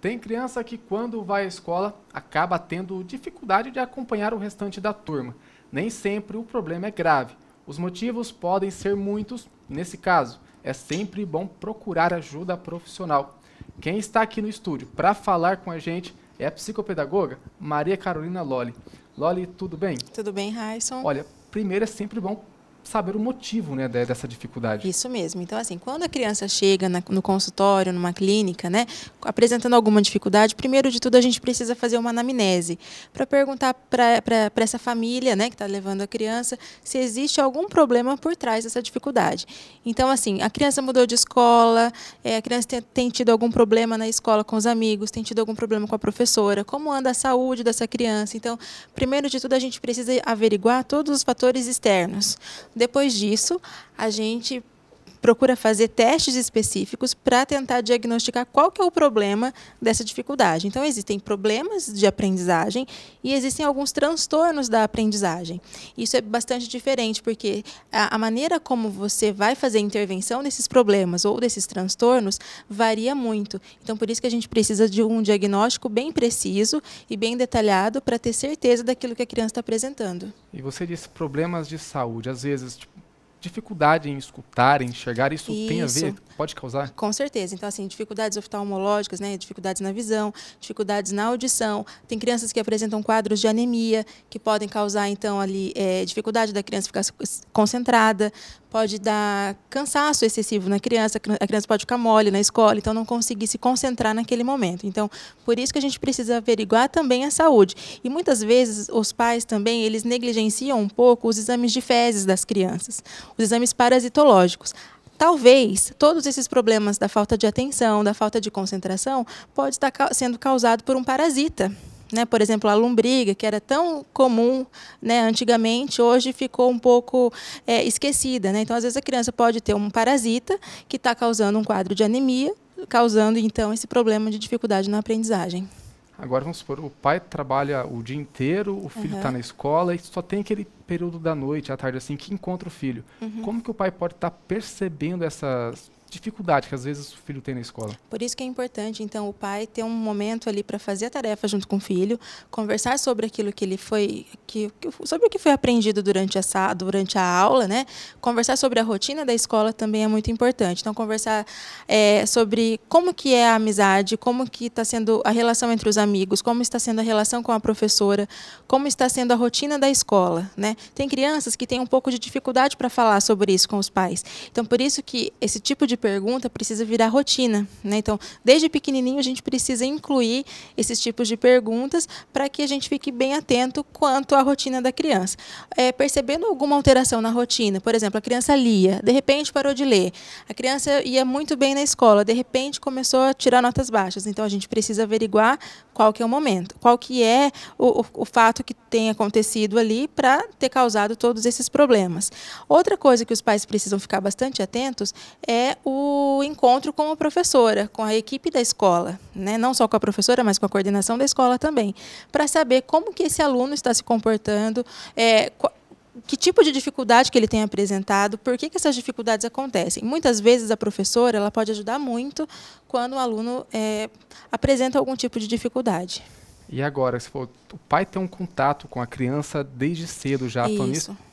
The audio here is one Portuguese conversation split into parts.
Tem criança que, quando vai à escola, acaba tendo dificuldade de acompanhar o restante da turma. Nem sempre o problema é grave. Os motivos podem ser muitos. Nesse caso, é sempre bom procurar ajuda profissional. Quem está aqui no estúdio para falar com a gente é a psicopedagoga Maria Carolina Lolli. Lolli, tudo bem? Tudo bem, Raisson? Olha, primeiro é sempre bom saber o motivo, né, dessa dificuldade. Isso mesmo. Então, assim, quando a criança chega no consultório, numa clínica, né, apresentando alguma dificuldade, primeiro de tudo a gente precisa fazer uma anamnese para perguntar para essa família, né, que está levando a criança, se existe algum problema por trás dessa dificuldade. Então, assim, a criança mudou de escola, a criança tem tido algum problema na escola com os amigos, tem tido algum problema com a professora, como anda a saúde dessa criança. Então, primeiro de tudo a gente precisa averiguar todos os fatores externos. Depois disso, a gente procura fazer testes específicos para tentar diagnosticar qual que é o problema dessa dificuldade. Então, existem problemas de aprendizagem e existem alguns transtornos da aprendizagem. Isso é bastante diferente, porque a maneira como você vai fazer a intervenção nesses problemas ou desses transtornos varia muito. Então, por isso que a gente precisa de um diagnóstico bem preciso e bem detalhado para ter certeza daquilo que a criança está apresentando. E você disse problemas de saúde, às vezes, dificuldade em escutar, em enxergar, isso tem a ver? Pode causar? Com certeza. Então, assim, dificuldades oftalmológicas, né, dificuldades na visão, dificuldades na audição. Tem crianças que apresentam quadros de anemia, que podem causar, então, ali, dificuldade da criança ficar concentrada, pode dar cansaço excessivo na criança, a criança pode ficar mole na escola, então não conseguir se concentrar naquele momento. Então, por isso que a gente precisa averiguar também a saúde. E muitas vezes os pais também, eles negligenciam um pouco os exames de fezes das crianças, os exames parasitológicos. Talvez todos esses problemas da falta de atenção, da falta de concentração, pode estar sendo causado por um parasita. Né? Por exemplo, a lombriga, que era tão comum, né, antigamente, hoje ficou um pouco esquecida. Né? Então, às vezes, a criança pode ter um parasita que está causando um quadro de anemia, causando, então, esse problema de dificuldade na aprendizagem. Agora, vamos supor, o pai trabalha o dia inteiro, o filho está na escola e só tem aquele período da noite, à tarde, assim, que encontra o filho. Como que o pai pode estar percebendo essas dificuldade que às vezes o filho tem na escola? Por isso que é importante, então, o pai ter um momento ali para fazer a tarefa junto com o filho, conversar sobre aquilo que ele foi, sobre o que foi aprendido durante a aula, né? Conversar sobre a rotina da escola também é muito importante. Então, conversar sobre como que é a amizade, como que está sendo a relação entre os amigos, como está sendo a relação com a professora, como está sendo a rotina da escola, né? Tem crianças que têm um pouco de dificuldade para falar sobre isso com os pais. Então, por isso que esse tipo de pergunta precisa virar rotina, né? Então, desde pequenininho a gente precisa incluir esses tipos de perguntas para que a gente fique bem atento quanto à rotina da criança. Percebendo alguma alteração na rotina, por exemplo, a criança lia, de repente parou de ler. A criança ia muito bem na escola, de repente começou a tirar notas baixas. Então, a gente precisa averiguar qual que é o momento, qual que é o fato que tem acontecido ali para ter causado todos esses problemas. Outra coisa que os pais precisam ficar bastante atentos é o encontro com a professora, com a equipe da escola, né? Não só com a professora, mas com a coordenação da escola também, para saber como que esse aluno está se comportando, que tipo de dificuldade que ele tem apresentado, por que essas dificuldades acontecem. Muitas vezes a professora ela pode ajudar muito quando o aluno apresenta algum tipo de dificuldade. E agora, se for, o pai tem um contato com a criança desde cedo já,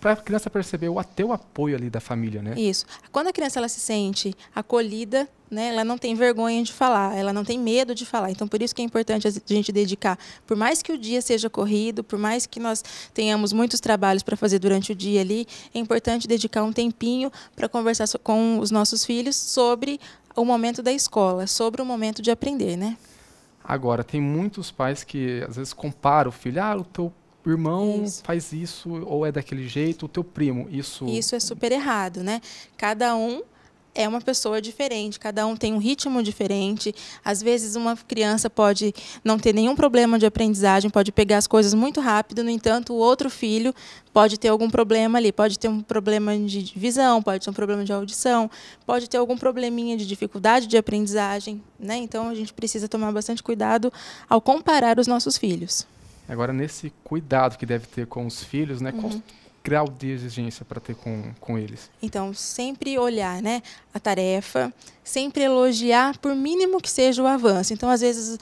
para a criança perceber até o apoio ali da família, né? Isso. Quando a criança ela se sente acolhida, né, ela não tem vergonha de falar, ela não tem medo de falar. Então, por isso que é importante a gente dedicar, por mais que o dia seja corrido, por mais que nós tenhamos muitos trabalhos para fazer durante o dia ali, é importante dedicar um tempinho para conversar com os nossos filhos sobre o momento da escola, sobre o momento de aprender, né? Agora, tem muitos pais que às vezes comparam o filho, o teu irmão faz isso, ou é daquele jeito, o teu primo, isso... Isso é super errado, né? Cada um é uma pessoa diferente, cada um tem um ritmo diferente. Às vezes, uma criança pode não ter nenhum problema de aprendizagem, pode pegar as coisas muito rápido, no entanto, o outro filho pode ter algum problema ali, pode ter um problema de visão, pode ter um problema de audição, pode ter algum probleminha de dificuldade de aprendizagem, né? Então, a gente precisa tomar bastante cuidado ao comparar os nossos filhos. Agora, nesse cuidado que deve ter com os filhos, né? grau de exigência para ter com eles? Então, sempre olhar, né, a tarefa, sempre elogiar, por mínimo que seja o avanço. Então, às vezes,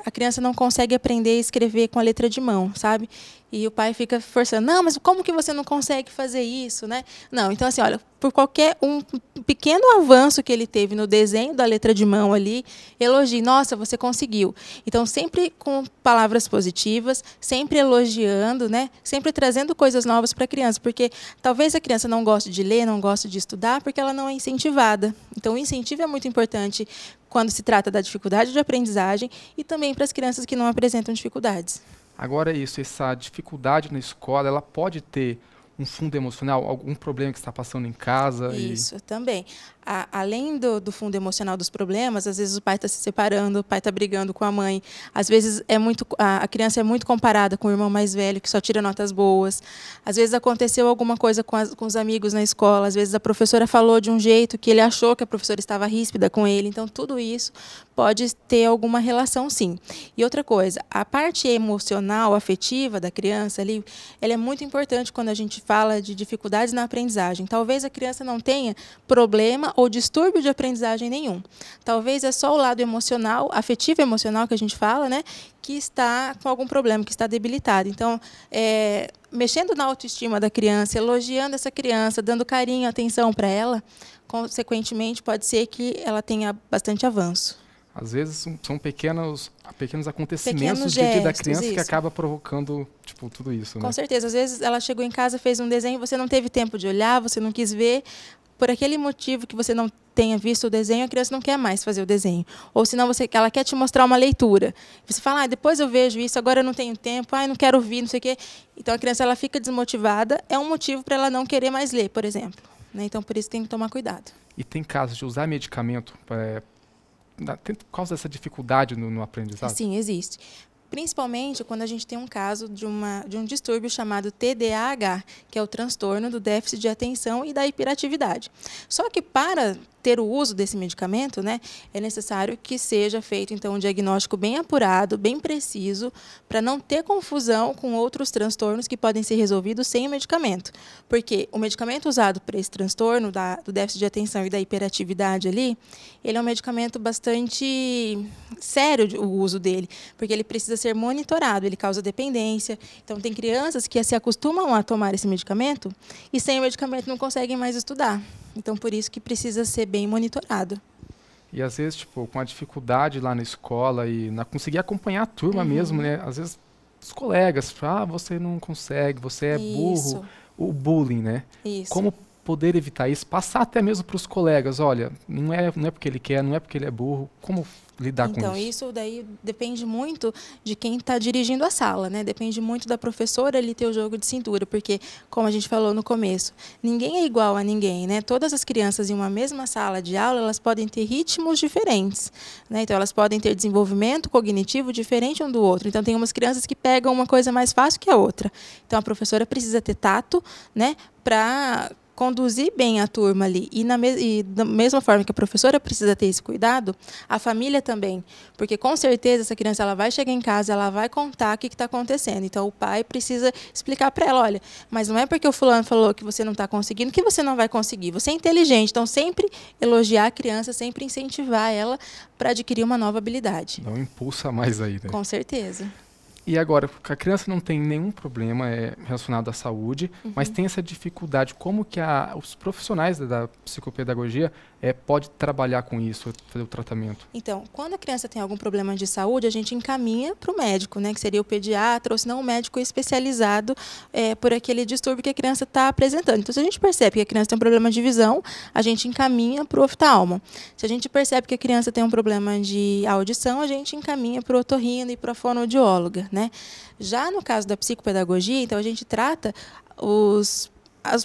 a criança não consegue aprender a escrever com a letra de mão, sabe? E o pai fica forçando, não, mas como que você não consegue fazer isso, né? Não, então assim, olha, por qualquer um pequeno avanço que ele teve no desenho da letra de mão ali, elogie, nossa, você conseguiu. Então, sempre com palavras positivas, sempre elogiando, né? Sempre trazendo coisas novas para a criança, porque talvez a criança não goste de ler, não goste de estudar, porque ela não é incentivada. Então, o incentivo é muito importante quando se trata da dificuldade de aprendizagem e também para as crianças que não apresentam dificuldades. Agora essa dificuldade na escola, ela pode ter um fundo emocional, algum problema que está passando em casa? Isso, também. Além do fundo emocional dos problemas, às vezes o pai está se separando, o pai está brigando com a mãe. Às vezes a criança é muito comparada com o irmão mais velho, que só tira notas boas. Às vezes aconteceu alguma coisa com os amigos na escola. Às vezes a professora falou de um jeito que ele achou que a professora estava ríspida com ele. Então, tudo isso pode ter alguma relação, sim. E outra coisa, a parte emocional, afetiva da criança ali, ela é muito importante quando a gente fala de dificuldades na aprendizagem. Talvez a criança não tenha problema ou distúrbio de aprendizagem nenhum. Talvez é só o lado emocional, afetivo emocional que a gente fala, né, que está com algum problema, que está debilitado. Então, mexendo na autoestima da criança, elogiando essa criança, dando carinho, atenção para ela, consequentemente, pode ser que ela tenha bastante avanço. Às vezes são pequenos acontecimentos do dia a dia da criança que acaba provocando tudo isso. Com certeza. Às vezes ela chegou em casa, fez um desenho, você não teve tempo de olhar, você não quis ver. Por aquele motivo que você não tenha visto o desenho, a criança não quer mais fazer o desenho. Ou senão ela quer te mostrar uma leitura. Você fala, depois eu vejo isso, agora eu não tenho tempo, não quero ouvir, não sei o quê. Então a criança ela fica desmotivada, é um motivo para ela não querer mais ler, por exemplo. Então por isso tem que tomar cuidado. E tem casos de usar medicamento por causa dessa dificuldade no aprendizado? Sim, existe. Principalmente quando a gente tem um caso de um distúrbio chamado TDAH, que é o transtorno do déficit de atenção e da hiperatividade. Só que para ter o uso desse medicamento, né, é necessário que seja feito então um diagnóstico bem apurado, bem preciso, para não ter confusão com outros transtornos que podem ser resolvidos sem o medicamento. Porque o medicamento usado para esse transtorno do déficit de atenção e da hiperatividade ali, ele é um medicamento bastante sério, o uso dele, porque ele precisa ser monitorado, ele causa dependência. Então, tem crianças que se acostumam a tomar esse medicamento e sem o medicamento não conseguem mais estudar. Então, por isso que precisa ser bem monitorado. E, às vezes, com a dificuldade lá na escola e conseguir acompanhar a turma mesmo, né? Às vezes, os colegas falam, você não consegue, você é burro. O bullying, né? Isso. Como poder evitar isso? Passar até mesmo para os colegas, olha, não é porque ele quer, não é porque ele é burro. Como lidar com isso? Então, isso daí depende muito de quem está dirigindo a sala, né? Depende muito da professora ali ter o jogo de cintura, porque, como a gente falou no começo, ninguém é igual a ninguém, né? Todas as crianças em uma mesma sala de aula, elas podem ter ritmos diferentes, né? Então, elas podem ter desenvolvimento cognitivo diferente um do outro. Então, tem umas crianças que pegam uma coisa mais fácil que a outra. Então, a professora precisa ter tato, né? Para conduzir bem a turma ali. E da mesma forma que a professora precisa ter esse cuidado, a família também. Porque, com certeza, essa criança ela vai chegar em casa, ela vai contar o que está acontecendo. Então, o pai precisa explicar para ela, olha, mas não é porque o fulano falou que você não está conseguindo que você não vai conseguir. Você é inteligente. Então, sempre elogiar a criança, sempre incentivar ela para adquirir uma nova habilidade. Não impulsa mais aí, né? Com certeza. E agora, a criança não tem nenhum problema relacionado à saúde, mas tem essa dificuldade. Como que os profissionais da psicopedagogia podem trabalhar com isso, fazer o tratamento? Então, quando a criança tem algum problema de saúde, a gente encaminha para o médico, né, que seria o pediatra, ou se não, o médico especializado por aquele distúrbio que a criança está apresentando. Então, se a gente percebe que a criança tem um problema de visão, a gente encaminha para o oftalmo. Se a gente percebe que a criança tem um problema de audição, a gente encaminha para o otorrino e para a fonoaudióloga, né? Já no caso da psicopedagogia, então a gente trata os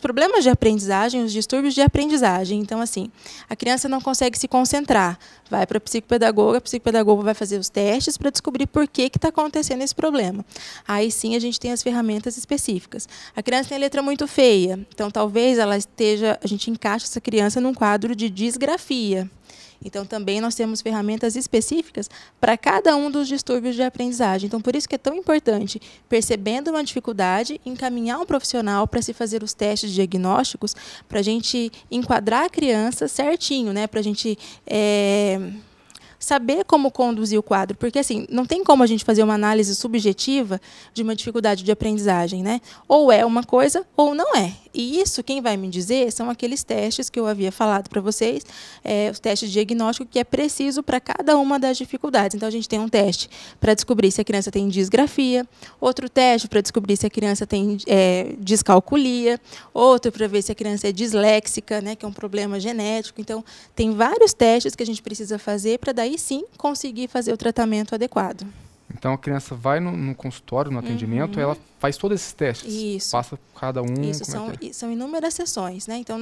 problemas de aprendizagem, os distúrbios de aprendizagem. Então, assim, a criança não consegue se concentrar. Vai para a psicopedagoga vai fazer os testes para descobrir por que está acontecendo esse problema. Aí sim a gente tem as ferramentas específicas. A criança tem a letra muito feia, então talvez a gente encaixe essa criança num quadro de disgrafia. Então, também nós temos ferramentas específicas para cada um dos distúrbios de aprendizagem. Então, por isso que é tão importante, percebendo uma dificuldade, encaminhar um profissional para se fazer os testes diagnósticos, para a gente enquadrar a criança certinho, né? Para a gente saber como conduzir o quadro, porque assim, não tem como a gente fazer uma análise subjetiva de uma dificuldade de aprendizagem, né? Ou é uma coisa ou não é. E isso, quem vai me dizer, são aqueles testes que eu havia falado para vocês, os testes de diagnóstico, que é preciso para cada uma das dificuldades. Então, a gente tem um teste para descobrir se a criança tem disgrafia, outro teste para descobrir se a criança tem descalculia, outro para ver se a criança é disléxica, né, que é um problema genético. Então, tem vários testes que a gente precisa fazer para daí sim conseguir fazer o tratamento adequado. Então, a criança vai no consultório, no atendimento, ela faz todos esses testes. Isso. Passa cada um. Isso, são inúmeras sessões, né? Então,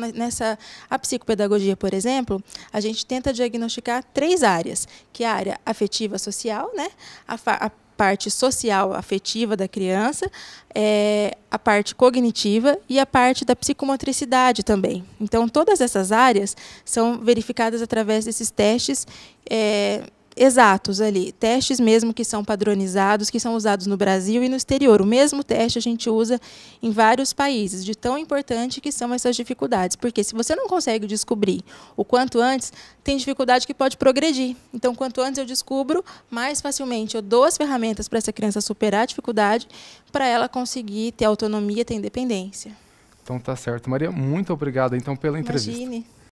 a psicopedagogia, por exemplo, a gente tenta diagnosticar 3 áreas, que é a área afetiva social, né? A parte social afetiva da criança, a parte cognitiva e a parte da psicomotricidade também. Então, todas essas áreas são verificadas através desses testes exatos ali, testes mesmo que são padronizados, que são usados no Brasil e no exterior. O mesmo teste a gente usa em vários países, de tão importante que são essas dificuldades. Porque se você não consegue descobrir o quanto antes, tem dificuldade que pode progredir. Então, quanto antes eu descubro, mais facilmente eu dou as ferramentas para essa criança superar a dificuldade, para ela conseguir ter autonomia, ter independência. Então, tá certo. Maria, muito obrigado então pela entrevista. Imagine.